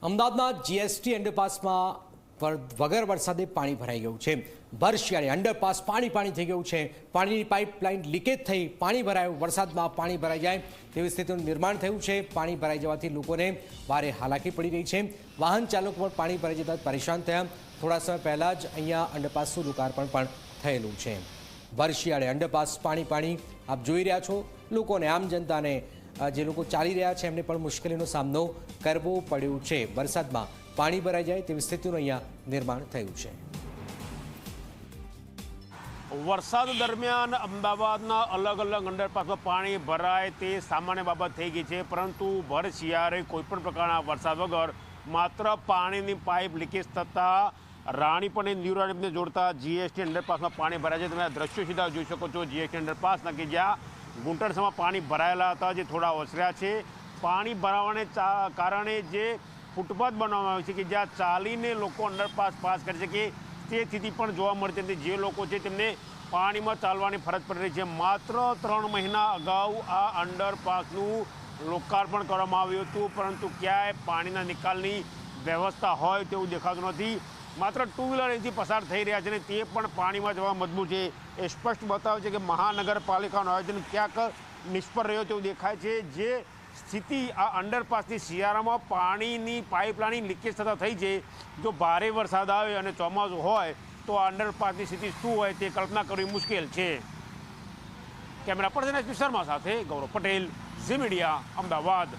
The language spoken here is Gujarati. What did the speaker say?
અમદાવાદના જીએસટી અંડરપાસમાં વગર વરસાદે પાણી ભરાઈ ગયું છે। ભર શિયાળે અંડરપાસ પાણી થઈ ગયું છે। પાણીની પાઇપલાઇન લીકેજ થઈ પાણી ભરાયું। વરસાદમાં પાણી ભરાઈ જાય તેવી સ્થિતિનું નિર્માણ થયું છે। પાણી ભરાઈ જવાથી લોકોને ભારે હાલાકી પડી રહી છે। વાહન ચાલકો પણ પાણી ભરાઈ જતા પરેશાન થયા। થોડા સમય પહેલાં જ અહીંયા અંડરપાસનું લોકાર્પણ પણ થયેલું છે। ભર શિયાળે અંડરપાસ પાણી આપ જોઈ રહ્યા છો। લોકોને આમ જનતાને જે લોકો ચાલી રહ્યા છે એમને પણ મુશ્કેલીનો સામનો કરવો પડ્યો છે। વરસાદમાં પાણી ભરાઈ જાય તેવી સ્થિતિનું અહીંયા નિર્માણ થયું છે। વરસાદ દરમિયાન અમદાવાદના અલગ અલગ અંડરપાસમાં પાણી ભરાય તે સામાન્ય બાબત થઈ ગઈ છે, પરંતુ ભર શિયાળે કોઈપણ પ્રકારના વરસાદ વગર માત્ર પાણીની પાઇપ લીકેજ થતાં રાણીપ અને ન્યૂરાણીપને જોડતા જીએસટી અંડરપાસમાં પાણી ભરાય છે। તમે આ દ્રશ્યો સીધા જોઈ શકો છો જીએસટી અંડરપાસના, કે જ્યાં ઘૂંટણસમાં પાણી ભરાયેલા હતા જે થોડા ઓસર્યા છે। પાણી ભરાવાને કારણે જે ફૂટપાથ બનાવવામાં આવે છે કે જ્યાં ચાલીને લોકો અંડરપાસ પાસ કરી શકે તે સ્થિતિ પણ જોવા મળતી હતી। જે લોકો છે તેમને પાણીમાં ચાલવાની ફરજ પડી રહી છે। માત્ર 3 મહિના અગાઉ આ અંડરપાસનું લોકાર્પણ કરવામાં આવ્યું હતું, પરંતુ ક્યાંય પાણીના નિકાલની વ્યવસ્થા હોય તેવું દેખાતું નથી। માત્ર ટુ વ્હીલર અહીંથી પસાર થઈ રહ્યા છે અને તે પણ પાણીમાં જવા મજબૂર છે। એ સ્પષ્ટ બતાવે છે કે મહાનગરપાલિકાનું આયોજન ક્યાંક નિષ્ફળ રહ્યો તેવું દેખાય છે। જે સ્થિતિ આ અંડરપાસની શિયાળામાં પાણીની પાઇપલાઇન લીકેજ થતાં થઈ છે, જો ભારે વરસાદ આવે અને ચોમાસું હોય તો આ અંડરપાસની સ્થિતિ શું હોય તે કલ્પના કરવી મુશ્કેલ છે। કેમેરા પર્સન એસપી શર્મા સાથે ગૌરવ પટેલ, ઝી મીડિયા, અમદાવાદ।